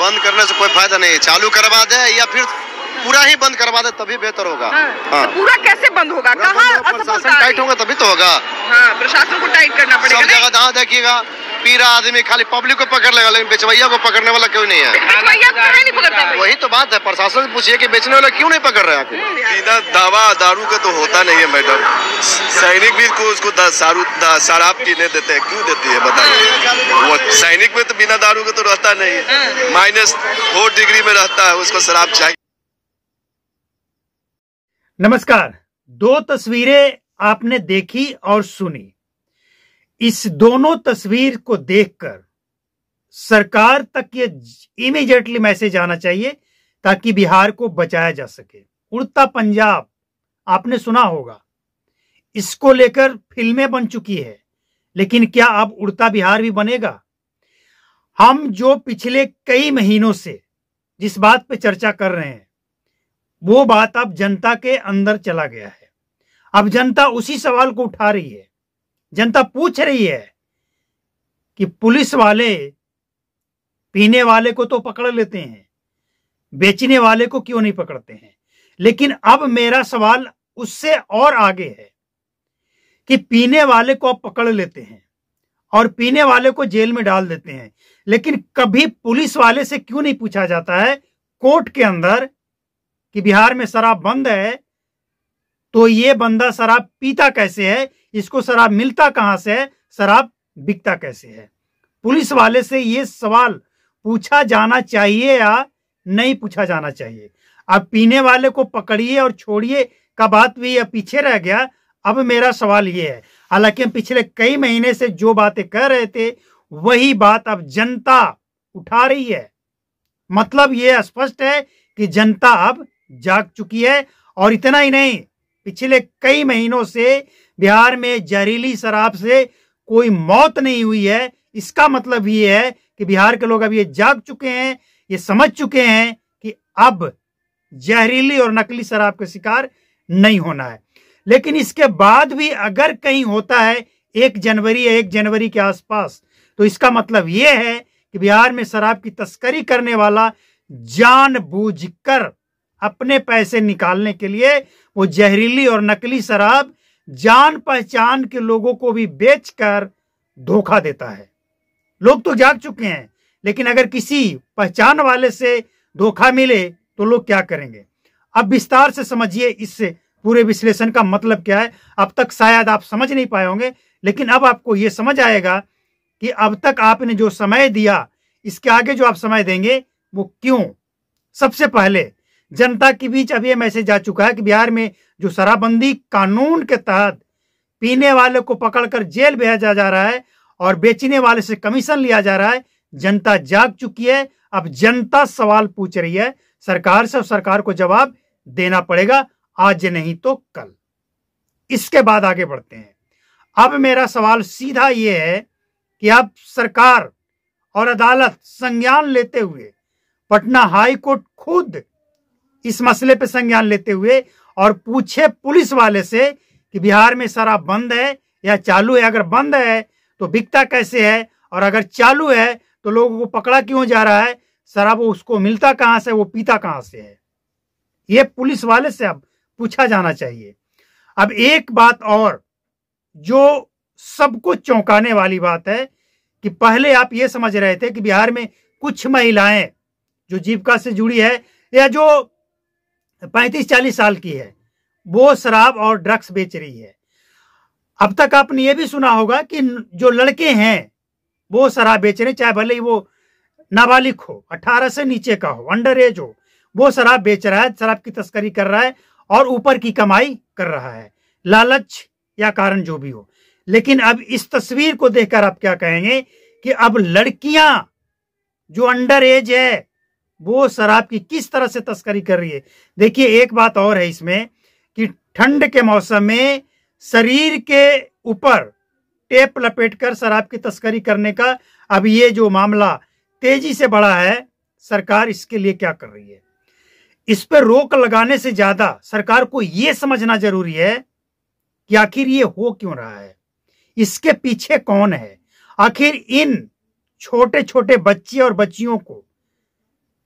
बंद करने से कोई फायदा नहीं है, चालू करवा दे या फिर पूरा ही बंद करवा दे तभी बेहतर होगा। हाँ। तो पूरा कैसे बंद होगा? कहाँ प्रशासन टाइट होगा तभी तो होगा। हाँ, प्रशासन को टाइट करना पड़ेगा। सब जगह जहाँ देखिएगा पीरा आदमी खाली पब्लिक को पकड़ लेगा, लेकिन बेचवैया को पकड़ने वाला क्यों नहीं है? बेचवैया को नहीं पकड़ता। वही तो बात है, प्रशासन से पूछिए कि बेचने वाला क्यों नहीं पकड़ रहे हैं? बिना दवा दारू का तो होता नहीं है मैडम। सैनिक भी को उसको शराब पीने देते हैं, क्यों देती है बताइए? वो सैनिक में तो बिना दारू का तो रहता नहीं है, -4 डिग्री में रहता है, उसको शराब चाहिए। नमस्कार। दो तस्वीरें आपने देखी और सुनी। इस दोनों तस्वीर को देखकर सरकार तक ये इमीडिएटली मैसेज आना चाहिए ताकि बिहार को बचाया जा सके। उड़ता पंजाब आपने सुना होगा, इसको लेकर फिल्में बन चुकी है, लेकिन क्या अब उड़ता बिहार भी बनेगा? हम जो पिछले कई महीनों से जिस बात पे चर्चा कर रहे हैं वो बात अब जनता के अंदर चला गया है। अब जनता उसी सवाल को उठा रही है। जनता पूछ रही है कि पुलिस वाले पीने वाले को तो पकड़ लेते हैं, बेचने वाले को क्यों नहीं पकड़ते हैं? लेकिन अब मेरा सवाल उससे और आगे है कि पीने वाले को अब पकड़ लेते हैं और पीने वाले को जेल में डाल देते हैं, लेकिन कभी पुलिस वाले से क्यों नहीं पूछा जाता है कोर्ट के अंदर कि बिहार में शराब बंद है तो ये बंदा शराब पीता कैसे है, इसको शराब मिलता कहां से है, शराब बिकता कैसे है? पुलिस वाले से ये सवाल पूछा जाना चाहिए या नहीं पूछा जाना चाहिए? अब पीने वाले को पकड़िए और छोड़िए का बात भी अब पीछे रह गया। अब मेरा सवाल ये है, हालांकि हम पिछले कई महीने से जो बातें कह रहे थे वही बात अब जनता उठा रही है। मतलब ये स्पष्ट है कि जनता अब जाग चुकी है। और इतना ही नहीं, पिछले कई महीनों से बिहार में जहरीली शराब से कोई मौत नहीं हुई है। इसका मतलब ये है कि बिहार के लोग अब ये जाग चुके हैं, ये समझ चुके हैं कि अब जहरीली और नकली शराब का शिकार नहीं होना है। लेकिन इसके बाद भी अगर कहीं होता है 1 जनवरी या 1 जनवरी के आसपास, तो इसका मतलब ये है कि बिहार में शराब की तस्करी करने वाला जानबूझकर अपने पैसे निकालने के लिए वो जहरीली और नकली शराब जान पहचान के लोगों को भी बेचकर धोखा देता है। लोग तो जाग चुके हैं, लेकिन अगर किसी पहचान वाले से धोखा मिले तो लोग क्या करेंगे? अब विस्तार से समझिए इस पूरे विश्लेषण का मतलब क्या है। अब तक शायद आप समझ नहीं पाए होंगे, लेकिन अब आपको यह समझ आएगा कि अब तक आपने जो समय दिया, इसके आगे जो आप समय देंगे वो क्यों। सबसे पहले जनता के बीच अब यह मैसेज आ चुका है कि बिहार में जो शराबबंदी कानून के तहत पीने वाले को पकड़कर जेल भेजा जा रहा है और बेचने वाले से कमीशन लिया जा रहा है, जनता जाग चुकी है। अब जनता सवाल पूछ रही है सरकार से और सरकार को जवाब देना पड़ेगा, आज नहीं तो कल। इसके बाद आगे बढ़ते हैं। अब मेरा सवाल सीधा यह है कि अब सरकार और अदालत संज्ञान लेते हुए, पटना हाई कोर्ट खुद इस मसले पे संज्ञान लेते हुए और पूछे पुलिस वाले से कि बिहार में शराब बंद है या चालू है। अगर बंद है तो बिकता कैसे है, और अगर चालू है तो लोगों को पकड़ा क्यों जा रहा है? शराब उसको मिलता कहां से, वो पीता कहां से है? ये पुलिस वाले से अब पूछा जाना चाहिए। अब एक बात और जो सबको चौंकाने वाली बात है कि पहले आप ये समझ रहे थे कि बिहार में कुछ महिलाएं जो जीविका से जुड़ी है या जो 35-40 साल की है वो शराब और ड्रग्स बेच रही है। अब तक आपने ये भी सुना होगा कि जो लड़के हैं वो शराब बेच रहे हैं, चाहे भले ही वो नाबालिग हो, 18 से नीचे का हो, अंडर एज हो, वो शराब बेच रहा है, शराब की तस्करी कर रहा है और ऊपर की कमाई कर रहा है, लालच या कारण जो भी हो। लेकिन अब इस तस्वीर को देखकर आप क्या कहेंगे कि अब लड़कियां जो अंडर एज है वो शराब की किस तरह से तस्करी कर रही है? देखिए, एक बात और है इसमें कि ठंड के मौसम में शरीर के ऊपर टेप लपेटकर शराब की तस्करी करने का अब ये जो मामला तेजी से बढ़ा है, सरकार इसके लिए क्या कर रही है? इस पर रोक लगाने से ज्यादा सरकार को यह समझना जरूरी है कि आखिर ये हो क्यों रहा है, इसके पीछे कौन है। आखिर इन छोटे छोटे बच्चे और बच्चियों को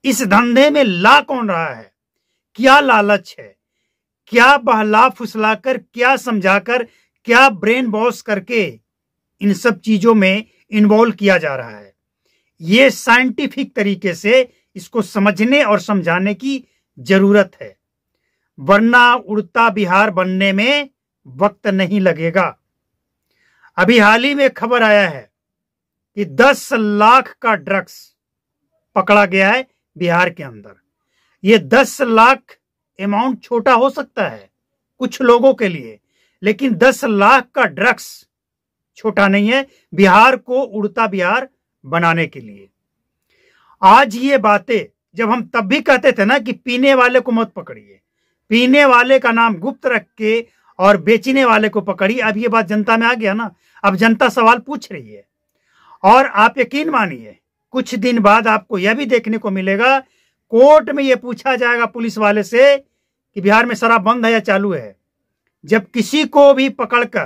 इस धंधे में ला कौन रहा है, क्या लालच है, क्या बहला फुसलाकर, क्या समझाकर, क्या ब्रेन वॉश करके इन सब चीजों में इन्वॉल्व किया जा रहा है। ये साइंटिफिक तरीके से इसको समझने और समझाने की जरूरत है, वरना उड़ता बिहार बनने में वक्त नहीं लगेगा। अभी हाल ही में खबर आया है कि 10 लाख का ड्रग्स पकड़ा गया है बिहार के अंदर। ये 10 लाख अमाउंट छोटा हो सकता है कुछ लोगों के लिए, लेकिन 10 लाख का ड्रग्स छोटा नहीं है बिहार को उड़ता बिहार बनाने के लिए। आज ये बातें जब हम तब भी कहते थे ना कि पीने वाले को मत पकड़िए, पीने वाले का नाम गुप्त रख के और बेचने वाले को पकड़िए, अब ये बात जनता में आ गया ना। अब जनता सवाल पूछ रही है और आप यकीन मानिए कुछ दिन बाद आपको यह भी देखने को मिलेगा, कोर्ट में यह पूछा जाएगा पुलिस वाले से कि बिहार में शराब बंद है या चालू है। जब किसी को भी पकड़कर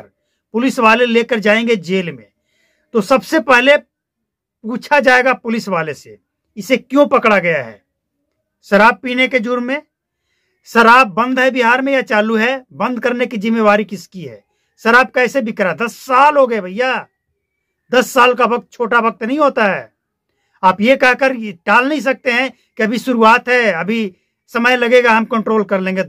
पुलिस वाले लेकर जाएंगे जेल में, तो सबसे पहले पूछा जाएगा पुलिस वाले से इसे क्यों पकड़ा गया है, शराब पीने के जुर्म में। शराब बंद है बिहार में या चालू है, बंद करने की जिम्मेवारी किसकी है, शराब कैसे बिक रहा। 10 साल हो गए भैया, 10 साल का वक्त छोटा वक्त नहीं होता है। आप ये कहकर टाल नहीं सकते हैं कि अभी शुरुआत है, अभी समय लगेगा, हम कंट्रोल कर लेंगे।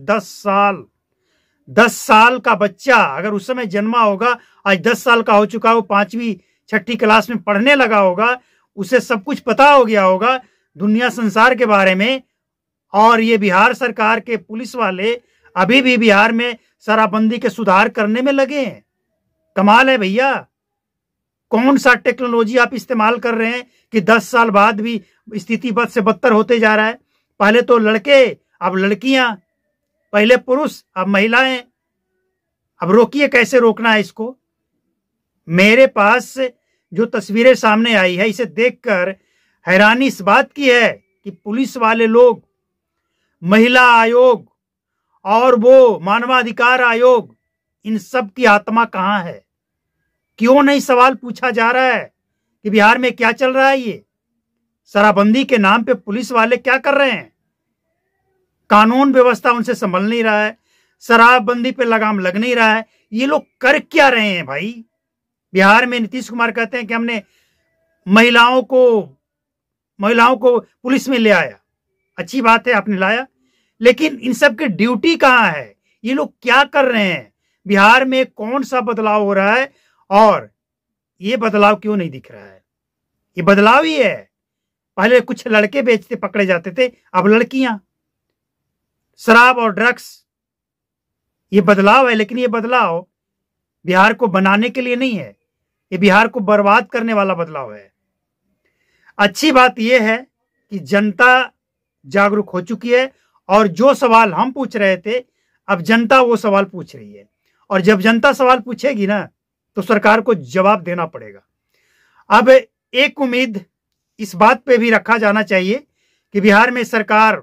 10 साल का बच्चा अगर उस समय जन्मा होगा, आज 10 साल का हो चुका है, वो 5वीं 6ठी क्लास में पढ़ने लगा होगा, उसे सब कुछ पता हो गया होगा दुनिया संसार के बारे में। और ये बिहार सरकार के पुलिस वाले अभी भी बिहार में शराबबंदी के सुधार करने में लगे हैं। कमाल है भैया, कौन सा टेक्नोलॉजी आप इस्तेमाल कर रहे हैं कि 10 साल बाद भी स्थिति बद से बदतर होते जा रहा है। पहले तो लड़के, अब लड़कियां, पहले पुरुष अब महिलाएं। अब रोकिए, कैसे रोकना है इसको। मेरे पास जो तस्वीरें सामने आई है, इसे देखकर हैरानी इस बात की है कि पुलिस वाले लोग, महिला आयोग और वो मानवाधिकार आयोग, इन सब की आत्मा कहां है। क्यों नहीं सवाल पूछा जा रहा है कि बिहार में क्या चल रहा है। ये शराबबंदी के नाम पे पुलिस वाले क्या कर रहे हैं, कानून व्यवस्था उनसे संभल नहीं रहा है, शराबबंदी पे लगाम लग नहीं रहा है। ये लोग कर क्या रहे हैं भाई। बिहार में नीतीश कुमार कहते हैं कि हमने महिलाओं को पुलिस में ले आया। अच्छी बात है, आपने लाया, लेकिन इन सब की ड्यूटी कहां है, ये लोग क्या कर रहे हैं, बिहार में कौन सा बदलाव हो रहा है और ये बदलाव क्यों नहीं दिख रहा है। ये बदलाव ही है। पहले कुछ लड़के बेचते पकड़े जाते थे, अब लड़कियां। शराब और ड्रग्स, ये बदलाव है, लेकिन ये बदलाव बिहार को बनाने के लिए नहीं है, ये बिहार को बर्बाद करने वाला बदलाव है। अच्छी बात यह है कि जनता जागरूक हो चुकी है और जो सवाल हम पूछ रहे थे, अब जनता वो सवाल पूछ रही है। और जब जनता सवाल पूछेगी ना, तो सरकार को जवाब देना पड़ेगा। अब एक उम्मीद इस बात पे भी रखा जाना चाहिए कि बिहार में सरकार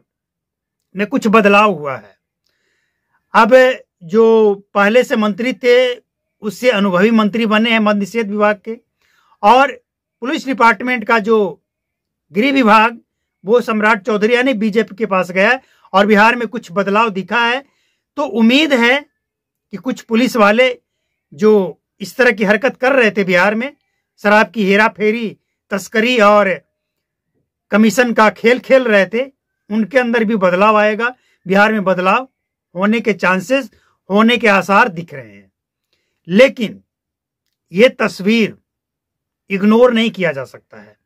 में कुछ बदलाव हुआ है। अब जो पहले से मंत्री थे, उससे अनुभवी मंत्री बने हैं मद्य निषेध विभाग के, और पुलिस डिपार्टमेंट का जो गृह विभाग, वो सम्राट चौधरी यानी बीजेपी के पास गया और बिहार में कुछ बदलाव दिखा है। तो उम्मीद है कि कुछ पुलिस वाले जो इस तरह की हरकत कर रहे थे बिहार में, शराब की हेरा फेरी, तस्करी और कमीशन का खेल खेल रहे थे, उनके अंदर भी बदलाव आएगा। बिहार में बदलाव होने के चांसेस, होने के आसार दिख रहे हैं। लेकिन यह तस्वीर इग्नोर नहीं किया जा सकता है,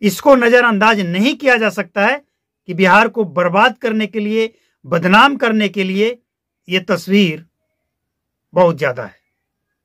इसको नजरअंदाज नहीं किया जा सकता है कि बिहार को बर्बाद करने के लिए, बदनाम करने के लिए यह तस्वीर बहुत ज्यादा है।